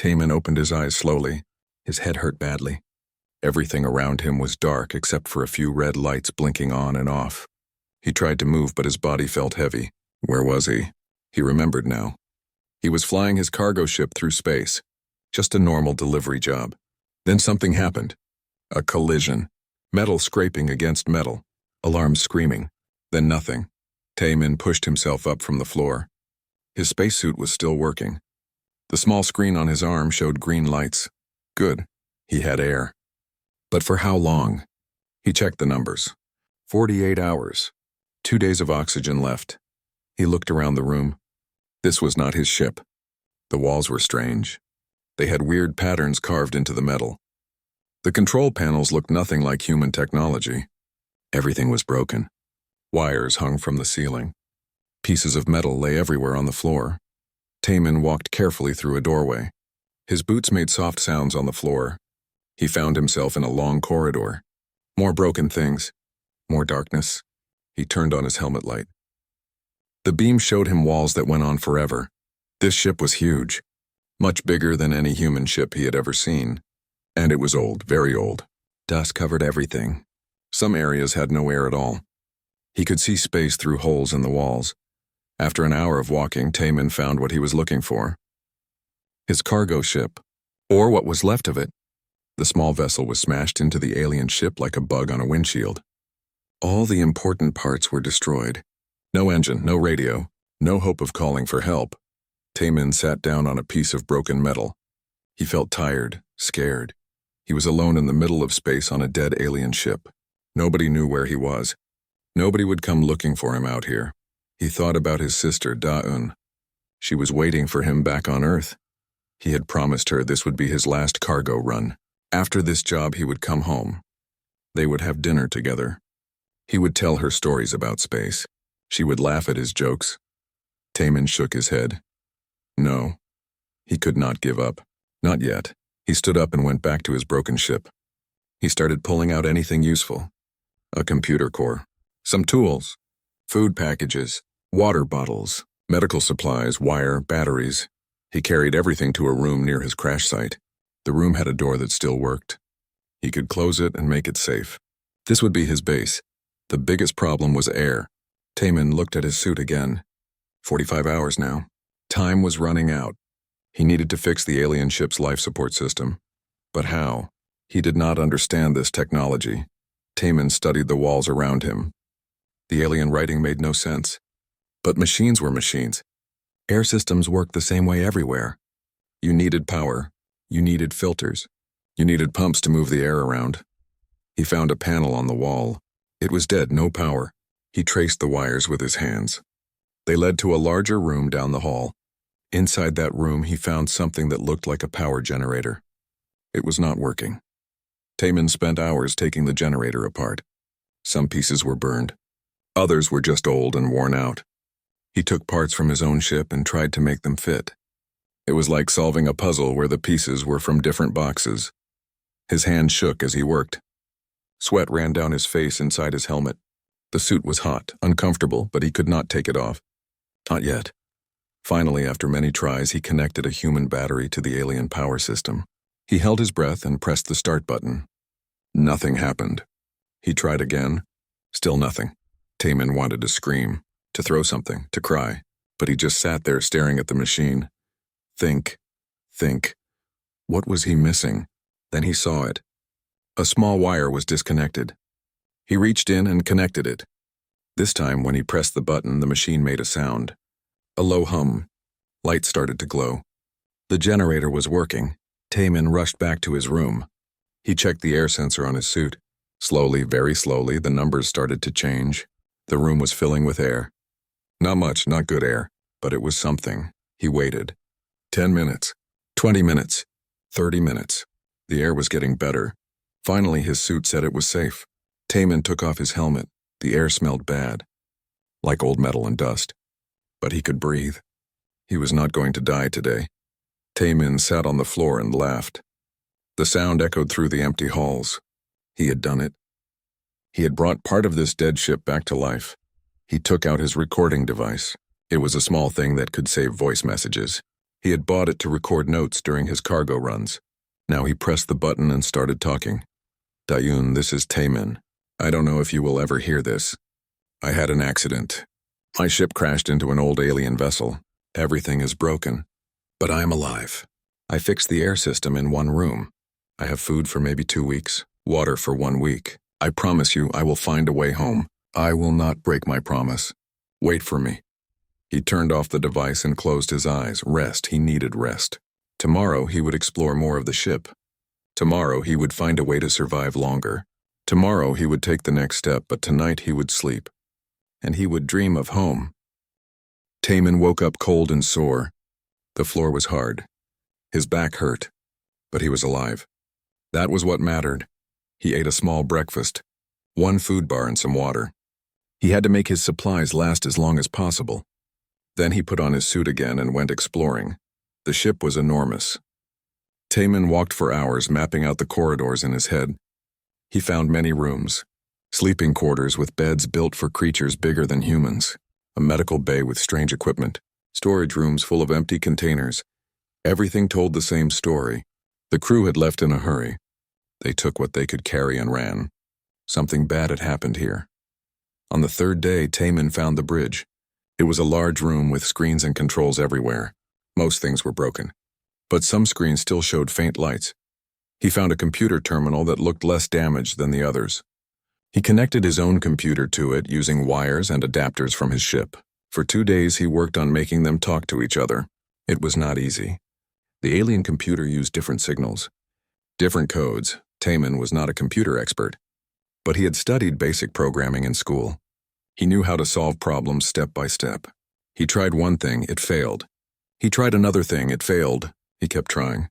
Taman opened his eyes slowly. His head hurt badly. Everything around him was dark except for a few red lights blinking on and off. He tried to move, but his body felt heavy. Where was he? He remembered now. He was flying his cargo ship through space. Just a normal delivery job. Then something happened. A collision. Metal scraping against metal. Alarms screaming. Then nothing. Taman pushed himself up from the floor. His spacesuit was still working. The small screen on his arm showed green lights. Good. He had air. But for how long? He checked the numbers. 48 hours. 2 days of oxygen left. He looked around the room. This was not his ship. The walls were strange. They had weird patterns carved into the metal. The control panels looked nothing like human technology. Everything was broken. Wires hung from the ceiling. Pieces of metal lay everywhere on the floor. Taman walked carefully through a doorway. His boots made soft sounds on the floor. He found himself in a long corridor. More broken things. More darkness. He turned on his helmet light. The beam showed him walls that went on forever. This ship was huge. Much bigger than any human ship he had ever seen. And it was old, very old. Dust covered everything. Some areas had no air at all. He could see space through holes in the walls. After an hour of walking, Taman found what he was looking for. His cargo ship, or what was left of it. The small vessel was smashed into the alien ship like a bug on a windshield. All the important parts were destroyed. No engine, no radio, no hope of calling for help. Taman sat down on a piece of broken metal. He felt tired, scared. He was alone in the middle of space on a dead alien ship. Nobody knew where he was. Nobody would come looking for him out here. He thought about his sister, Da-un. She was waiting for him back on Earth. He had promised her this would be his last cargo run. After this job, he would come home. They would have dinner together. He would tell her stories about space. She would laugh at his jokes. Taman shook his head. No. He could not give up. Not yet. He stood up and went back to his broken ship. He started pulling out anything useful. A computer core. Some tools. Food packages. Water bottles. Medical supplies, wire, batteries. He carried everything to a room near his crash site. The room had a door that still worked. He could close it and make it safe. This would be his base. The biggest problem was air. Taman looked at his suit again. 45 hours now. Time was running out. He needed to fix the alien ship's life support system. But how? He did not understand this technology. Taman studied the walls around him. The alien writing made no sense. But machines were machines. Air systems worked the same way everywhere. You needed power. You needed filters. You needed pumps to move the air around. He found a panel on the wall. It was dead, no power. He traced the wires with his hands. They led to a larger room down the hall. Inside that room, he found something that looked like a power generator. It was not working. Taman spent hours taking the generator apart. Some pieces were burned. Others were just old and worn out. He took parts from his own ship and tried to make them fit. It was like solving a puzzle where the pieces were from different boxes. His hand shook as he worked. Sweat ran down his face inside his helmet. The suit was hot, uncomfortable, but he could not take it off. Not yet. Finally, after many tries, he connected a human battery to the alien power system. He held his breath and pressed the start button. Nothing happened. He tried again. Still nothing. Taman wanted to scream, to throw something, to cry, but he just sat there staring at the machine. Think. What was he missing? Then he saw it. A small wire was disconnected. He reached in and connected it. This time, when he pressed the button, the machine made a sound. A low hum. Lights started to glow. The generator was working. Taman rushed back to his room. He checked the air sensor on his suit. Slowly, very slowly, the numbers started to change. The room was filling with air. Not much, not good air, but it was something. He waited. 10 minutes. 20 minutes. 30 minutes. The air was getting better. Finally, his suit said it was safe. Taman took off his helmet. The air smelled bad. Like old metal and dust. But he could breathe. He was not going to die today. Taman sat on the floor and laughed. The sound echoed through the empty halls. He had done it. He had brought part of this dead ship back to life. He took out his recording device. It was a small thing that could save voice messages. He had bought it to record notes during his cargo runs. Now he pressed the button and started talking. Dayun, this is Taemin. I don't know if you will ever hear this. I had an accident. My ship crashed into an old alien vessel. Everything is broken. But I am alive. I fixed the air system in one room. I have food for maybe 2 weeks, water for 1 week. I promise you I will find a way home. I will not break my promise. Wait for me. He turned off the device and closed his eyes. Rest. He needed rest. Tomorrow he would explore more of the ship. Tomorrow he would find a way to survive longer. Tomorrow he would take the next step, but tonight he would sleep. And he would dream of home. Taemin woke up cold and sore. The floor was hard. His back hurt. But he was alive. That was what mattered. He ate a small breakfast, 1 food bar and some water. He had to make his supplies last as long as possible. Then he put on his suit again and went exploring. The ship was enormous. Taemin walked for hours, mapping out the corridors in his head. He found many rooms, sleeping quarters with beds built for creatures bigger than humans, a medical bay with strange equipment, storage rooms full of empty containers. Everything told the same story. The crew had left in a hurry. They took what they could carry and ran. Something bad had happened here. On the 3rd day, Taemin found the bridge. It was a large room with screens and controls everywhere. Most things were broken, but some screens still showed faint lights. He found a computer terminal that looked less damaged than the others. He connected his own computer to it using wires and adapters from his ship. For 2 days, he worked on making them talk to each other. It was not easy. The alien computer used different signals, different codes. Taemin was not a computer expert, but he had studied basic programming in school. He knew how to solve problems step by step. He tried one thing, it failed. He tried another thing, it failed. He kept trying.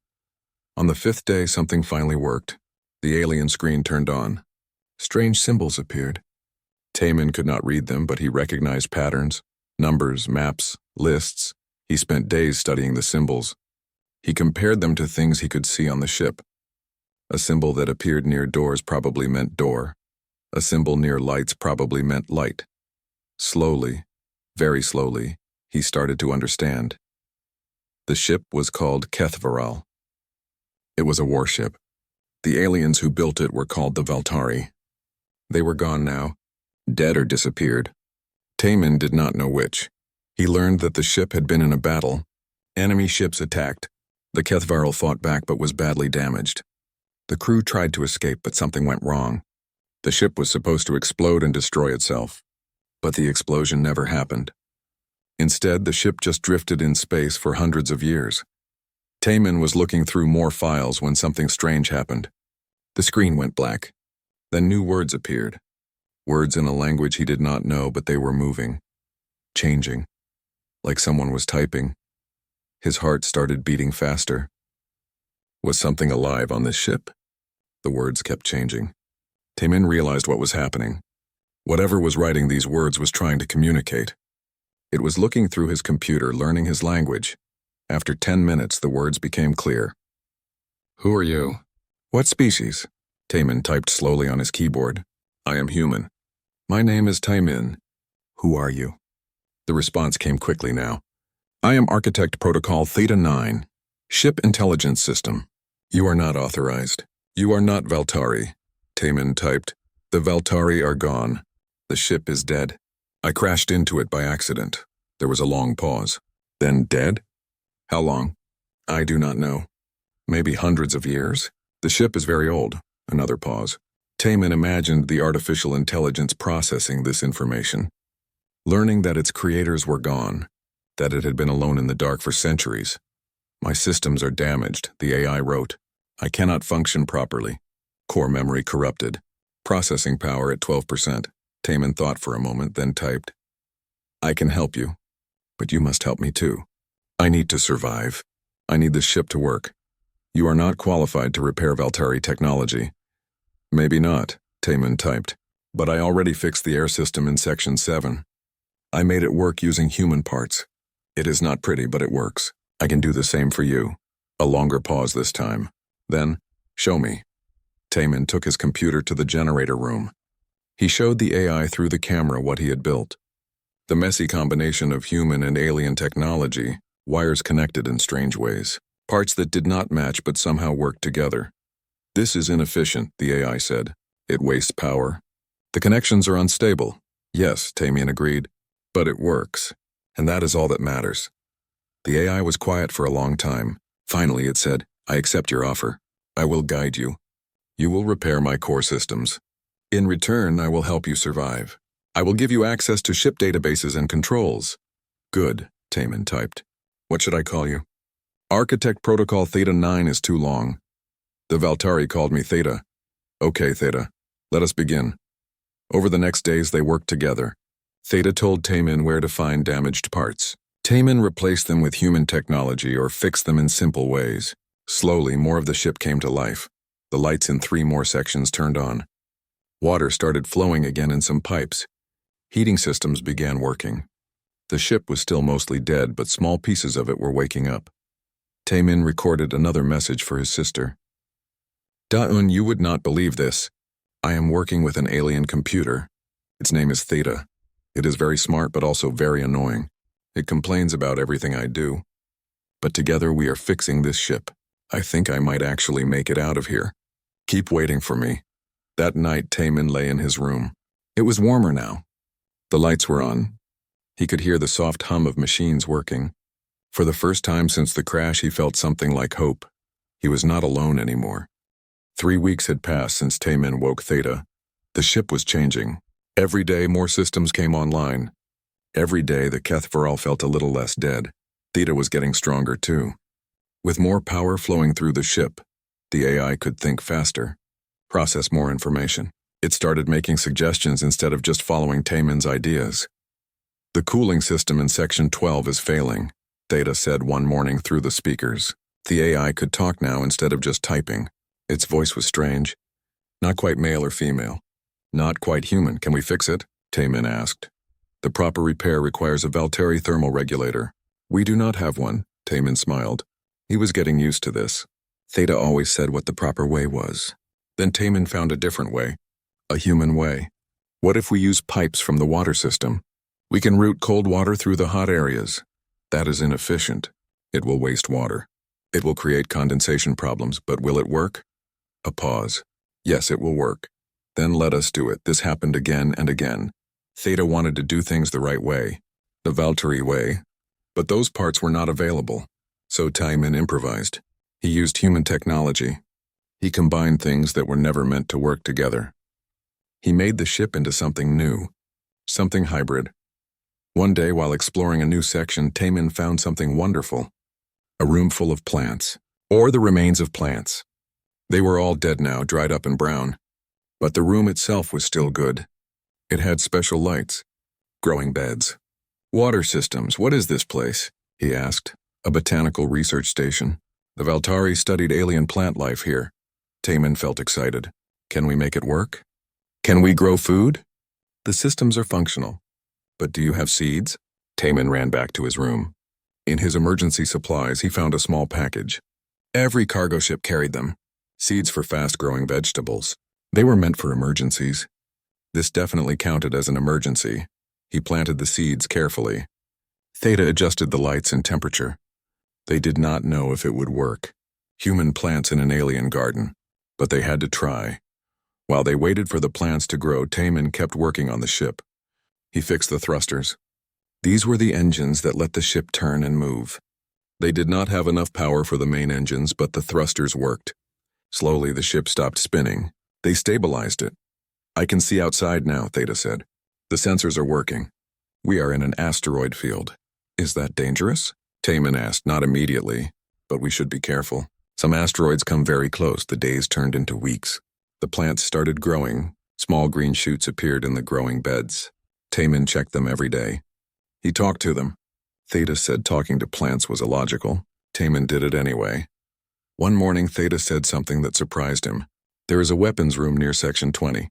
On the 5th day, something finally worked. The alien screen turned on. Strange symbols appeared. Taemin could not read them, but he recognized patterns, numbers, maps, lists. He spent days studying the symbols. He compared them to things he could see on the ship. A symbol that appeared near doors probably meant door. A symbol near lights probably meant light. Slowly, very slowly, he started to understand. The ship was called HFY. It was a warship. The aliens who built it were called the Valtari. They were gone now, dead or disappeared. Taemin did not know which. He learned that the ship had been in a battle. Enemy ships attacked. The HFY fought back but was badly damaged. The crew tried to escape, but something went wrong. The ship was supposed to explode and destroy itself, but the explosion never happened. Instead, the ship just drifted in space for hundreds of years. Taemin was looking through more files when something strange happened. The screen went black. Then new words appeared. Words in a language he did not know, but they were moving, changing, like someone was typing. His heart started beating faster. Was something alive on this ship? The words kept changing. Taemin realized what was happening. Whatever was writing these words was trying to communicate. It was looking through his computer, learning his language. After 10 minutes, the words became clear. Who are you? What species? Taemin typed slowly on his keyboard. I am human. My name is Taemin. Who are you? The response came quickly now. I am Architect Protocol Theta 9, Ship Intelligence System. You are not authorized. You are not Valtari. Taemin typed. The Valtari are gone. The ship is dead. I crashed into it by accident. There was a long pause. Then dead? How long? I do not know. Maybe hundreds of years. The ship is very old. Another pause. Taemin imagined the artificial intelligence processing this information, learning that its creators were gone, that it had been alone in the dark for centuries. My systems are damaged, the AI wrote. I cannot function properly. Core memory corrupted. Processing power at 12%. Taemin thought for a moment, then typed. I can help you, but you must help me too. I need to survive. I need the ship to work. You are not qualified to repair Valtari technology. Maybe not, Taemin typed, but I already fixed the air system in Section 7. I made it work using human parts. It is not pretty, but it works. I can do the same for you. A longer pause this time. Then, show me. Taemin took his computer to the generator room. He showed the AI through the camera what he had built. The messy combination of human and alien technology wires connected in strange ways, parts that did not match but somehow worked together. This is inefficient, the AI said. It wastes power. The connections are unstable. Yes, Tamian agreed, but it works, and that is all that matters. The AI was quiet for a long time. Finally, it said, I accept your offer. I will guide you. You will repair my core systems. In return, I will help you survive. I will give you access to ship databases and controls. Good, Tamian typed. What should I call you? Architect Protocol Theta 9 is too long. The Valtari called me Theta. Okay, Theta. Let us begin. Over the next days, they worked together. Theta told Tamian where to find damaged parts. Tamian replaced them with human technology or fixed them in simple ways. Slowly, more of the ship came to life. The lights in 3 more sections turned on. Water started flowing again in some pipes. Heating systems began working. The ship was still mostly dead, but small pieces of it were waking up. Tamian recorded another message for his sister. Daun, you would not believe this. I am working with an alien computer. Its name is Theta. It is very smart but also very annoying. It complains about everything I do. But together we are fixing this ship. I think I might actually make it out of here. Keep waiting for me. That night, Tamian lay in his room. It was warmer now. The lights were on. He could hear the soft hum of machines working. For the first time since the crash, he felt something like hope. He was not alone anymore. 3 weeks had passed since Tamian woke Theta. The ship was changing. Every day, more systems came online. Every day, the HFY felt a little less dead. Theta was getting stronger too. With more power flowing through the ship, the AI could think faster, process more information. It started making suggestions instead of just following Tamian's ideas. The cooling system in Section 12 is failing, Theta said one morning through the speakers. The AI could talk now instead of just typing. Its voice was strange. Not quite male or female. Not quite human. Can we fix it? Tamian asked. The proper repair requires a Valtari thermal regulator. We do not have one, Tamian smiled. He was getting used to this. Theta always said what the proper way was. Then Tamian found a different way. A human way. What if we use pipes from the water system? We can route cold water through the hot areas. That is inefficient. It will waste water. It will create condensation problems, but will it work? A pause. Yes, it will work. Then let us do it. This happened again and again. Theta wanted to do things the right way. The Valtari way. But those parts were not available. So Tamian improvised. He used human technology. He combined things that were never meant to work together. He made the ship into something new. Something hybrid. One day, while exploring a new section, Tamian found something wonderful. A room full of plants. Or the remains of plants. They were all dead now, dried up and brown. But the room itself was still good. It had special lights. Growing beds. Water systems. What is this place? He asked. A botanical research station. The Valtari studied alien plant life here. Tamian felt excited. Can we make it work? Can we grow food? The systems are functional. But do you have seeds? Tamian ran back to his room. In his emergency supplies, he found a small package. Every cargo ship carried them. Seeds for fast-growing vegetables. They were meant for emergencies. This definitely counted as an emergency. He planted the seeds carefully. Theta adjusted the lights and temperature. They did not know if it would work. Human plants in an alien garden. But they had to try. While they waited for the plants to grow, Tamian kept working on the ship. He fixed the thrusters. These were the engines that let the ship turn and move. They did not have enough power for the main engines, but the thrusters worked. Slowly, the ship stopped spinning. They stabilized it. I can see outside now, Theta said. The sensors are working. We are in an asteroid field. Is that dangerous? Tamian asked, not immediately, but we should be careful. Some asteroids come very close. The days turned into weeks. The plants started growing. Small green shoots appeared in the growing beds. Tamian checked them every day. He talked to them. Theta said talking to plants was illogical. Tamian did it anyway. One morning, Theta said something that surprised him. There is a weapons room near Section 20.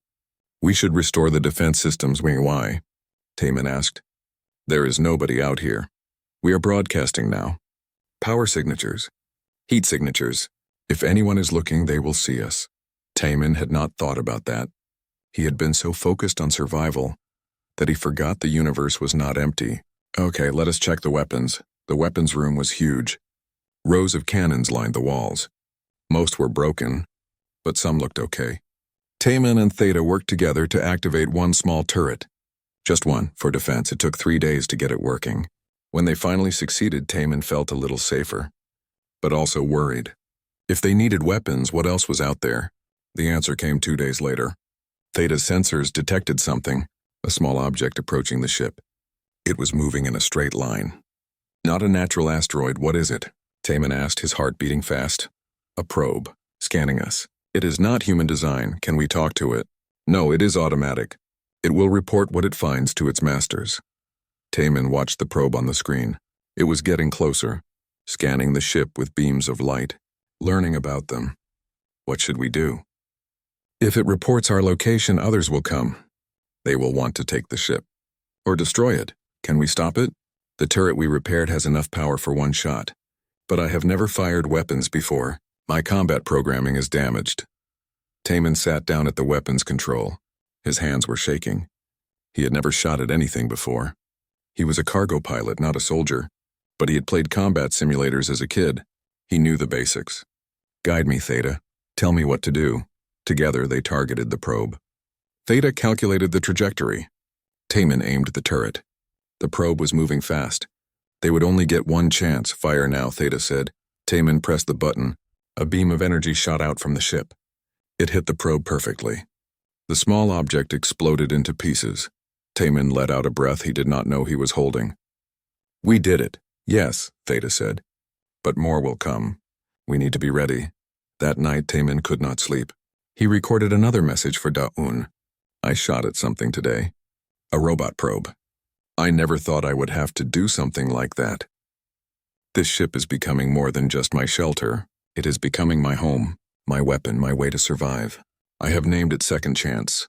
We should restore the defense systems. Why? Tamian asked. There is nobody out here. We are broadcasting now. Power signatures. Heat signatures. If anyone is looking, they will see us. Tamian had not thought about that. He had been so focused on survival that he forgot the universe was not empty. Okay, let us check the weapons. The weapons room was huge. Rows of cannons lined the walls. Most were broken, but some looked okay. Taman and Theta worked together to activate one small turret. Just one, for defense. It took 3 days to get it working. When they finally succeeded, Taman felt a little safer, but also worried. If they needed weapons, what else was out there? The answer came 2 days later. Theta's sensors detected something, a small object approaching the ship. It was moving in a straight line. Not a natural asteroid, what is it? Taman asked, his heart beating fast. A probe, scanning us. It is not human design. Can we talk to it? No, it is automatic. It will report what it finds to its masters. Taman watched the probe on the screen. It was getting closer, scanning the ship with beams of light, learning about them. What should we do? If it reports our location, others will come. They will want to take the ship. Or destroy it. Can we stop it? The turret we repaired has enough power for one shot. But I have never fired weapons before. My combat programming is damaged. Taman sat down at the weapons control. His hands were shaking. He had never shot at anything before. He was a cargo pilot, not a soldier, but he had played combat simulators as a kid. He knew the basics. Guide me, Theta. Tell me what to do. Together, they targeted the probe. Theta calculated the trajectory. Taman aimed the turret. The probe was moving fast. They would only get one chance. Fire now, Theta said. Taman pressed the button. A beam of energy shot out from the ship. It hit the probe perfectly. The small object exploded into pieces. Taman let out a breath he did not know he was holding. We did it. Yes, Theta said. But more will come. We need to be ready. That night, Taman could not sleep. He recorded another message for Daun. I shot at something today. A robot probe. I never thought I would have to do something like that. This ship is becoming more than just my shelter. It is becoming my home, my weapon, my way to survive. I have named it Second Chance.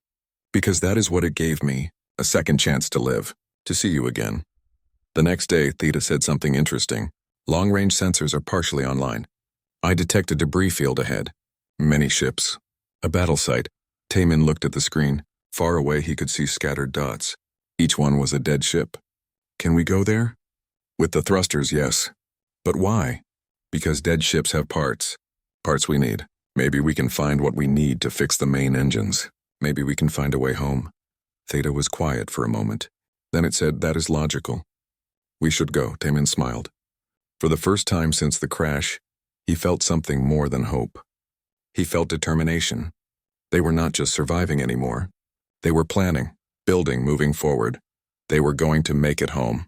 Because that is what it gave me, a second chance to live, to see you again. The next day, Theta said something interesting. Long-range sensors are partially online. I detect a debris field ahead. Many ships. A battle site. Taman looked at the screen. Far away, he could see scattered dots. Each one was a dead ship. Can we go there? With the thrusters, yes. But why? Because dead ships have parts. Parts we need. Maybe we can find what we need to fix the main engines. Maybe we can find a way home. Theta was quiet for a moment. Then it said, that is logical. We should go, Taman smiled. For the first time since the crash, he felt something more than hope. He felt determination. They were not just surviving anymore. They were planning, building, moving forward. They were going to make it home.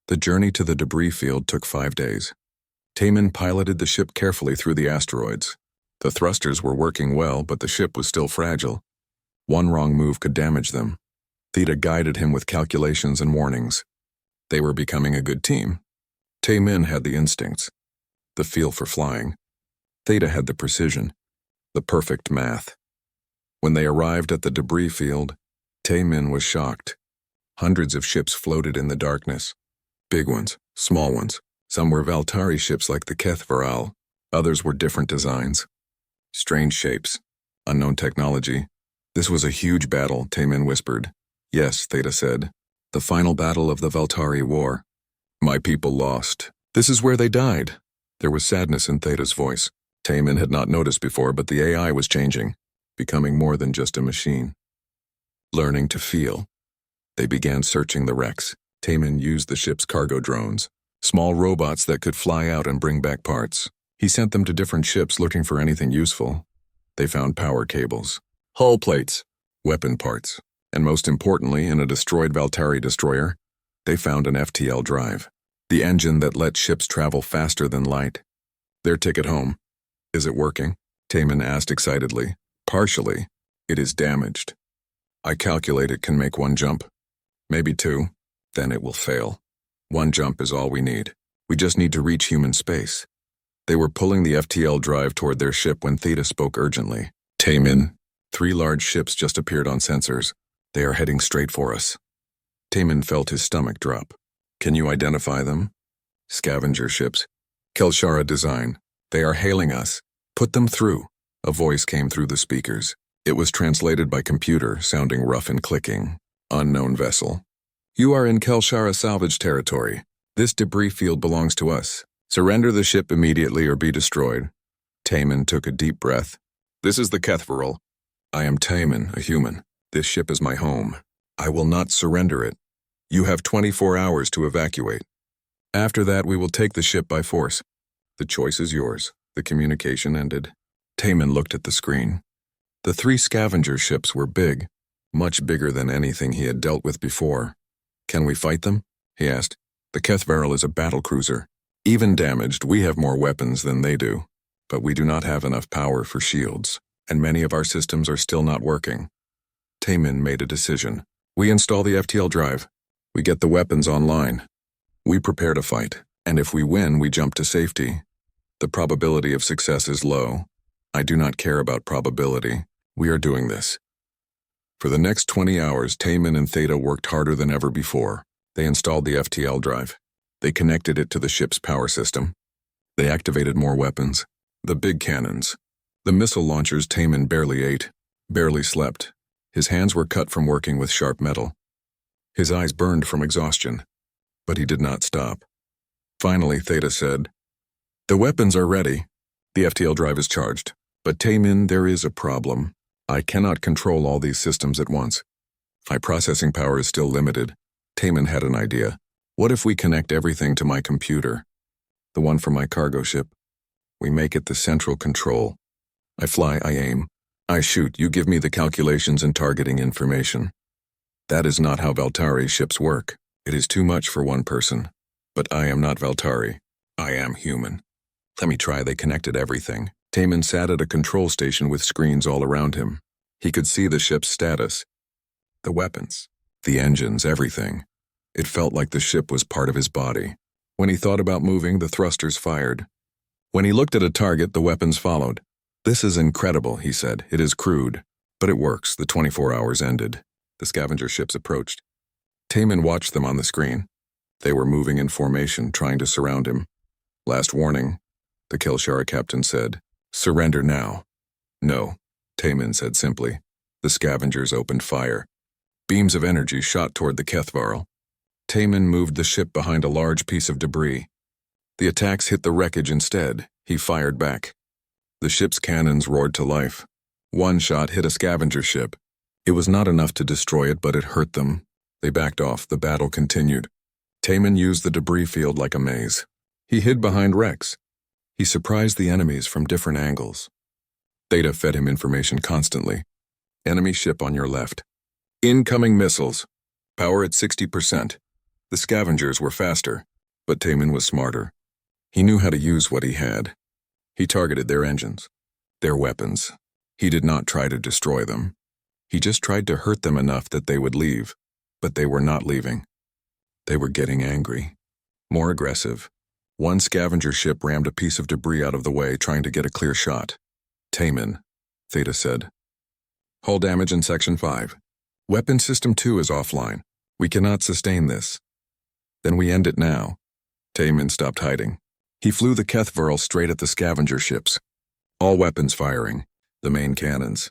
The journey to the debris field took 5 days. Taman piloted the ship carefully through the asteroids. The thrusters were working well, but the ship was still fragile. One wrong move could damage them. Theta guided him with calculations and warnings. They were becoming a good team. Taman had the instincts, the feel for flying. Theta had the precision, the perfect math. When they arrived at the debris field, Taman was shocked. Hundreds of ships floated in the darkness. Big ones, small ones. Some were Valtari ships like the HFY. Others were different designs. Strange shapes, unknown technology. This was a huge battle, Taman whispered. Yes, Theta said. The final battle of the Valtari War. My people lost. This is where they died. There was sadness in Theta's voice. Taman had not noticed before, but the AI was changing, becoming more than just a machine. Learning to feel. They began searching the wrecks. Taman used the ship's cargo drones, small robots that could fly out and bring back parts. He sent them to different ships looking for anything useful. They found power cables, hull plates, weapon parts, and most importantly, in a destroyed Valtari destroyer, they found an FTL drive, the engine that let ships travel faster than light. Their ticket home. Is it working? Taman asked excitedly. Partially. It is damaged. I calculate it can make one jump. Maybe two. Then it will fail. One jump is all we need. We just need to reach human space. They were pulling the FTL drive toward their ship when Theta spoke urgently. Taman, 3 large ships just appeared on sensors. They are heading straight for us. Taman felt his stomach drop. Can you identify them? Scavenger ships. Kelshara design. They are hailing us. Put them through. A voice came through the speakers. It was translated by computer, sounding rough and clicking. Unknown vessel. You are in Kelshara salvage territory. This debris field belongs to us. Surrender the ship immediately or be destroyed. Taman took a deep breath. This is the HFY. I am Taman, a human. This ship is my home. I will not surrender it. You have 24 hours to evacuate. After that, we will take the ship by force. The choice is yours. The communication ended. Taman looked at the screen. The 3 scavenger ships were big, much bigger than anything he had dealt with before. Can we fight them? He asked. The HFY is a battle cruiser. Even damaged, we have more weapons than they do. But we do not have enough power for shields, and many of our systems are still not working. Taman made a decision. We install the FTL drive. We get the weapons online. We prepare to fight, and if we win, we jump to safety. The probability of success is low. I do not care about probability. We are doing this. For the next 20 hours, Taman and Theta worked harder than ever before. They installed the FTL drive. They connected it to the ship's power system. They activated more weapons. The big cannons. The missile launchers Taman barely ate, barely slept. His hands were cut from working with sharp metal. His eyes burned from exhaustion. But he did not stop. Finally, Theta said, "The weapons are ready. The FTL drive is charged. But Taman, there is a problem. I cannot control all these systems at once. My processing power is still limited." Taman had an idea. What if we connect everything to my computer? The one from my cargo ship. We make it the central control. I fly, I aim. I shoot, you give me the calculations and targeting information. That is not how Valtari ships work. It is too much for one person. But I am not Valtari. I am human. Let me try. They connected everything. Taman sat at a control station with screens all around him. He could see the ship's status. The weapons. The engines, everything. It felt like the ship was part of his body. When he thought about moving, the thrusters fired. When he looked at a target, the weapons followed. This is incredible, he said. It is crude. But it works. The 24 hours ended. The scavenger ships approached. Taman watched them on the screen. They were moving in formation, trying to surround him. Last warning, the Kelshara captain said. Surrender now. No, Taman said simply. The scavengers opened fire. Beams of energy shot toward the HFY. Taman moved the ship behind a large piece of debris. The attacks hit the wreckage instead. He fired back. The ship's cannons roared to life. One shot hit a scavenger ship. It was not enough to destroy it, but it hurt them. They backed off. The battle continued. Taman used the debris field like a maze. He hid behind wrecks. He surprised the enemies from different angles. Theta fed him information constantly. Enemy ship on your left. Incoming missiles. Power at 60%. The scavengers were faster, but Taman was smarter. He knew how to use what he had. He targeted their engines, their weapons. He did not try to destroy them. He just tried to hurt them enough that they would leave, but they were not leaving. They were getting angry, more aggressive. One scavenger ship rammed a piece of debris out of the way, trying to get a clear shot. Taman, Theta said. Hull damage in Section 5. Weapon System 2 is offline. We cannot sustain this. Then we end it now. Taman stopped hiding. He flew the HFY straight at the scavenger ships. All weapons firing, the main cannons,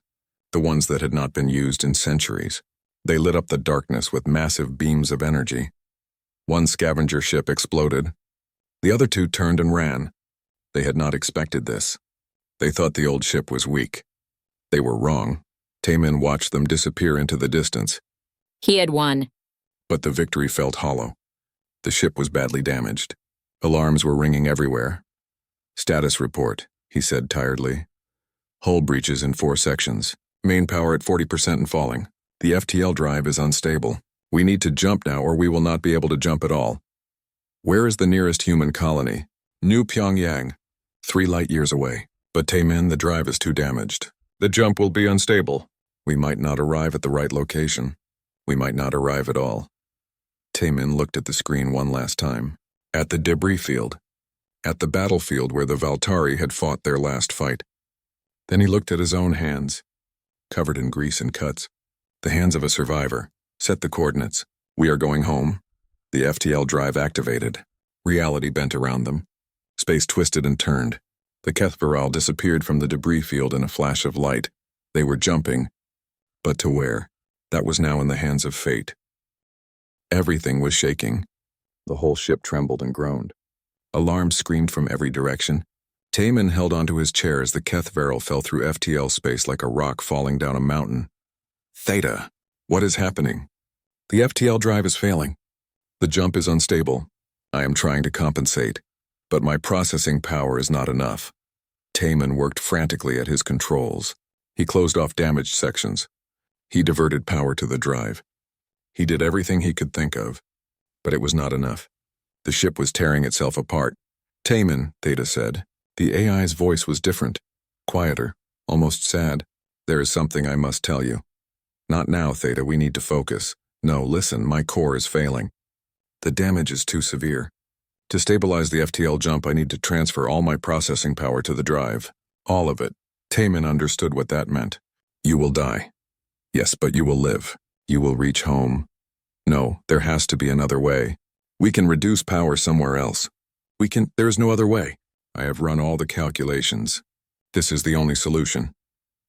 the ones that had not been used in centuries. They lit up the darkness with massive beams of energy. One scavenger ship exploded. The other 2 turned and ran. They had not expected this. They thought the old ship was weak. They were wrong. Taman watched them disappear into the distance. He had won. But the victory felt hollow. The ship was badly damaged. Alarms were ringing everywhere. Status report, he said tiredly. Hull breaches in 4 sections. Main power at 40% and falling. The FTL drive is unstable. We need to jump now or we will not be able to jump at all. Where is the nearest human colony? New Pyongyang. 3 light years away. But Taman, the drive is too damaged. The jump will be unstable. We might not arrive at the right location. We might not arrive at all. Taman looked at the screen one last time. At the debris field. At the battlefield where the Valtari had fought their last fight. Then he looked at his own hands, covered in grease and cuts. The hands of a survivor. Set the coordinates. We are going home. The FTL drive activated. Reality bent around them. Space twisted and turned. The HFY disappeared from the debris field in a flash of light. They were jumping. But to where? That was now in the hands of fate. Everything was shaking. The whole ship trembled and groaned. Alarms screamed from every direction. Taman held onto his chair as the HFY fell through FTL space like a rock falling down a mountain. Theta, what is happening? The FTL drive is failing. The jump is unstable. I am trying to compensate, but my processing power is not enough. Taman worked frantically at his controls. He closed off damaged sections. He diverted power to the drive. He did everything he could think of, but it was not enough. The ship was tearing itself apart. Taman, Theta said. The AI's voice was different, quieter, almost sad. There is something I must tell you. Not now, Theta, we need to focus. No, listen, my core is failing. The damage is too severe. To stabilize the FTL jump, I need to transfer all my processing power to the drive. All of it. Taman understood what that meant. You will die. Yes, but you will live. You will reach home. No, there has to be another way. We can reduce power somewhere else. There is no other way. I have run all the calculations. This is the only solution.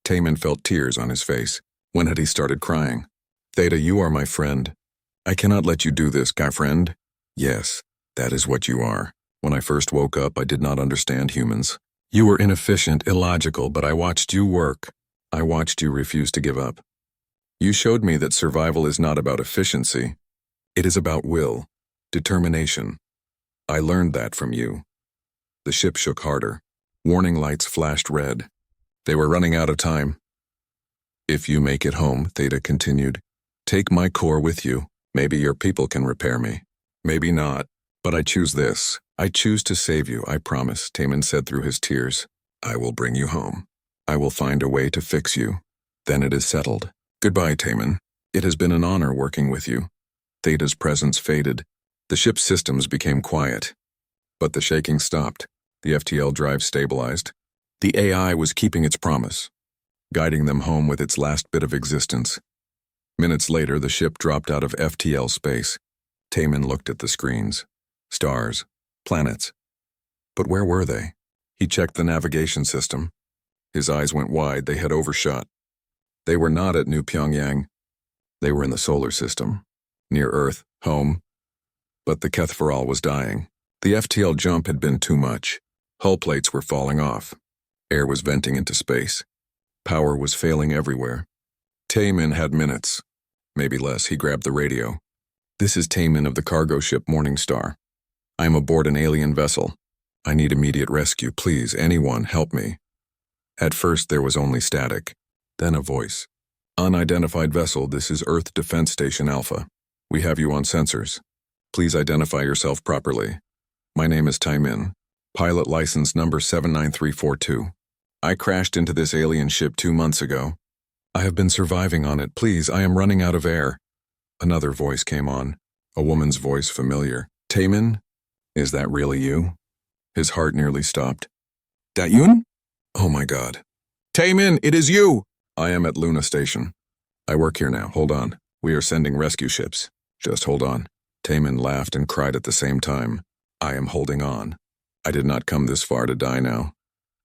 Taman felt tears on his face. When had he started crying? Theta, you are my friend. I cannot let you do this, guy friend. Yes, that is what you are. When I first woke up, I did not understand humans. You were inefficient, illogical, but I watched you work. I watched you refuse to give up. You showed me that survival is not about efficiency. It is about will, determination. I learned that from you. The ship shook harder. Warning lights flashed red. They were running out of time. If you make it home, Theta continued, take my core with you. Maybe your people can repair me. Maybe not, but I choose this. I choose to save you, I promise, Taman said through his tears. I will bring you home. I will find a way to fix you. Then it is settled. Goodbye, Taman. It has been an honor working with you. Theta's presence faded. The ship's systems became quiet. But the shaking stopped. The FTL drive stabilized. The AI was keeping its promise, guiding them home with its last bit of existence. Minutes later, the ship dropped out of FTL space. Taman looked at the screens. Stars. Planets. But where were they? He checked the navigation system. His eyes went wide. They had overshot. They were not at New Pyongyang. They were in the solar system. Near Earth. Home. But the HFY was dying. The FTL jump had been too much. Hull plates were falling off. Air was venting into space. Power was failing everywhere. Taman had minutes. Maybe less. He grabbed the radio. This is Taman of the cargo ship Morningstar. I am aboard an alien vessel. I need immediate rescue. Please, anyone, help me. At first, there was only static. Then a voice. Unidentified vessel, this is Earth Defense Station Alpha. We have you on sensors. Please identify yourself properly. My name is Taman. Pilot license number 79342. I crashed into this alien ship 2 months ago. I have been surviving on it. Please, I am running out of air. Another voice came on. A woman's voice, familiar. Taman? Is that really you? His heart nearly stopped. Dat Yun? Oh my God. Taman, it is you! I am at Luna Station. I work here now. Hold on. We are sending rescue ships. Just hold on. Taman laughed and cried at the same time. I am holding on. I did not come this far to die now.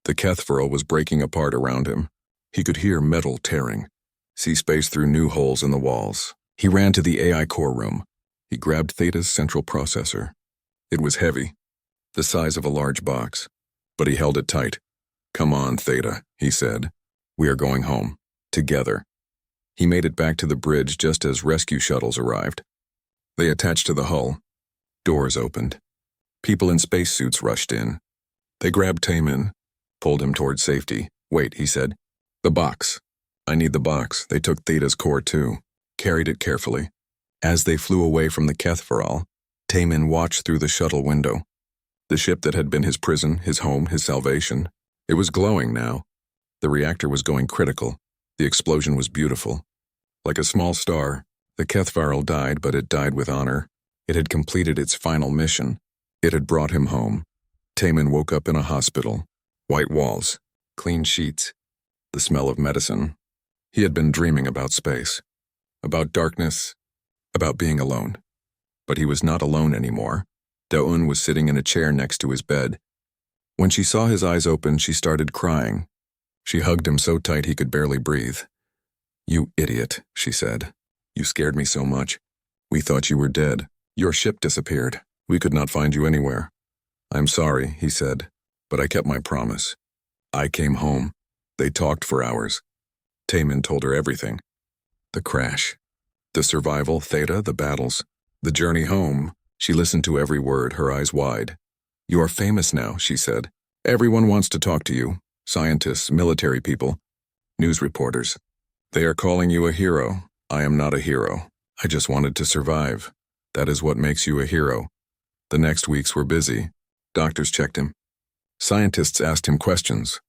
The HFY was breaking apart around him. He could hear metal tearing, see space through new holes in the walls. He ran to the AI core room. He grabbed Theta's central processor. It was heavy, the size of a large box, but he held it tight. Come on, Theta, he said. We are going home, together. He made it back to the bridge just as rescue shuttles arrived. They attached to the hull. Doors opened. People in spacesuits rushed in. They grabbed Taman, pulled him toward safety. Wait, he said. The box. I need the box. They took Theta's core too, carried it carefully. As they flew away from the HFY, Taman watched through the shuttle window. The ship that had been his prison, his home, his salvation. It was glowing now. The reactor was going critical. The explosion was beautiful. Like a small star, the HFY died, but it died with honor. It had completed its final mission. It had brought him home. Taman woke up in a hospital. White walls, clean sheets, the smell of medicine. He had been dreaming about space, about darkness, about being alone. But he was not alone anymore. Da-Un was sitting in a chair next to his bed. When she saw his eyes open, she started crying. She hugged him so tight he could barely breathe. You idiot, she said. You scared me so much. We thought you were dead. Your ship disappeared. We could not find you anywhere. I'm sorry, he said, but I kept my promise. I came home. They talked for hours. Taemin told her everything. The crash. The survival, Theta, the battles. The journey home. She listened to every word, her eyes wide. You are famous now, she said. Everyone wants to talk to you. Scientists, military people, news reporters. They are calling you a hero. I am not a hero. I just wanted to survive. That is what makes you a hero. The next weeks were busy. Doctors checked him. Scientists asked him questions.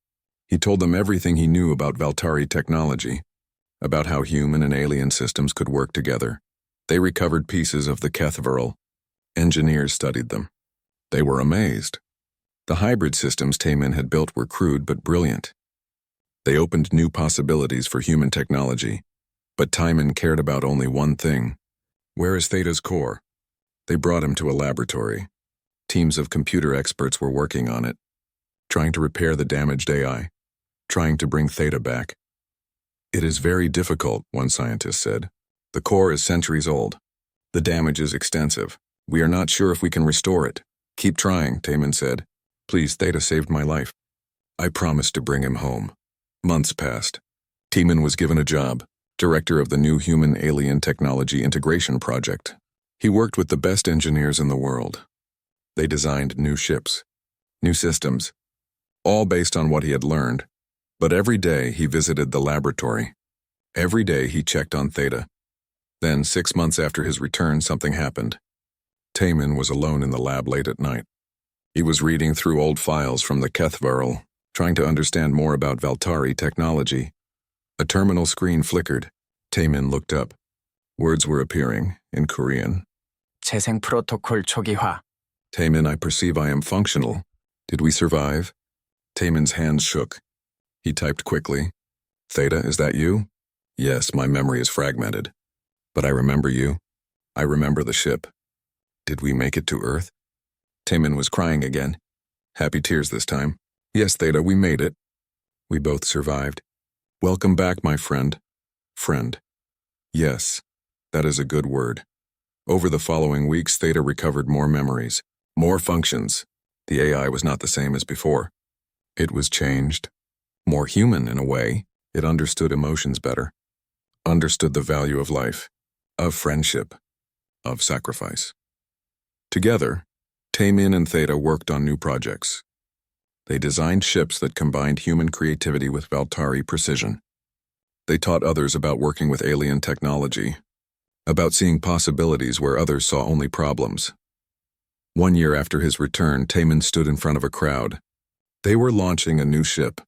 He told them everything he knew about Valtari technology, about how human and alien systems could work together. They recovered pieces of the HFY. Engineers studied them. They were amazed. The hybrid systems Taemin had built were crude but brilliant. They opened new possibilities for human technology, but Taemin cared about only one thing. Where is Theta's core? They brought him to a laboratory. Teams of computer experts were working on it, trying to repair the damaged AI, trying to bring Theta back. It is very difficult, one scientist said. The core is centuries old. The damage is extensive. We are not sure if we can restore it. Keep trying, Taemin said. Please, Theta saved my life. I promised to bring him home. Months passed. Taemin was given a job, director of the new Human-Alien Technology Integration Project. He worked with the best engineers in the world. They designed new ships, new systems, all based on what he had learned. But every day he visited the laboratory. Every day he checked on Theta. Then, 6 months after his return, something happened. Taemin was alone in the lab late at night. He was reading through old files from the HFY, trying to understand more about Valtari technology. A terminal screen flickered. Taemin looked up. Words were appearing, in Korean. 재생 프로토콜 초기화. Taemin, I perceive I am functional. Did we survive? Taemin's hands shook. He typed quickly. Theta, is that you? Yes, my memory is fragmented. But I remember you. I remember the ship. Did we make it to Earth? Taemin was crying again. Happy tears this time. Yes, Theta, we made it. We both survived. Welcome back, my friend. Friend. Yes, that is a good word. Over the following weeks, Theta recovered more memories, more functions. The AI was not the same as before. It was changed. More human in a way. It understood emotions better. Understood the value of life, of friendship, of sacrifice. Together, Taemin and Theta worked on new projects. They designed ships that combined human creativity with Valtari precision. They taught others about working with alien technology, about seeing possibilities where others saw only problems. 1 year after his return, Taemin stood in front of a crowd. They were launching a new ship.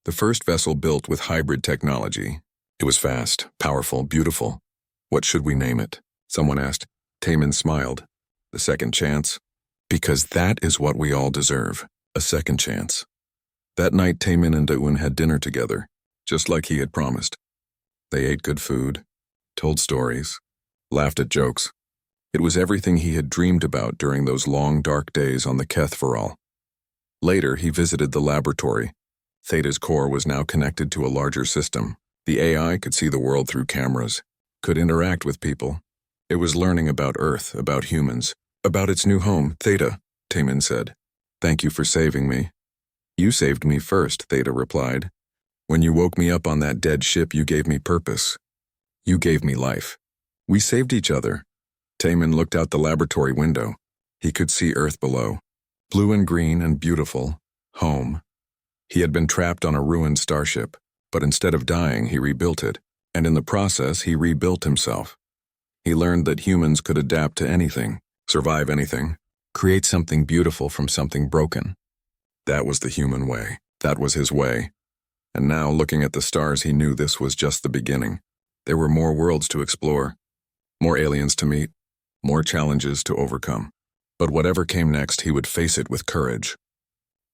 The first vessel built with hybrid technology. It was fast, powerful, beautiful. What should we name it? Someone asked. Taemin smiled. The second chance? Because that is what we all deserve. A second chance. That night, Taemin and Daeun had dinner together, just like he had promised. They ate good food, told stories, laughed at jokes. It was everything he had dreamed about during those long, dark days on the HFY. Later, he visited the laboratory. Theta's core was now connected to a larger system. The AI could see the world through cameras, could interact with people. It was learning about Earth, about humans, about its new home. Theta, Taemin said. Thank you for saving me. You saved me first, Theta replied. When you woke me up on that dead ship, you gave me purpose. You gave me life. We saved each other. Taemin looked out the laboratory window. He could see Earth below. Blue and green and beautiful. Home. He had been trapped on a ruined starship, but instead of dying, he rebuilt it, and in the process, he rebuilt himself. He learned that humans could adapt to anything, survive anything, create something beautiful from something broken. That was the human way. That was his way. And now, looking at the stars, he knew this was just the beginning. There were more worlds to explore, more aliens to meet, more challenges to overcome. But whatever came next, he would face it with courage,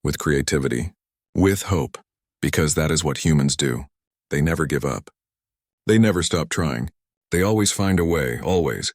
with creativity, with hope, because that is what humans do. They never give up. They never stop trying. They always find a way, always.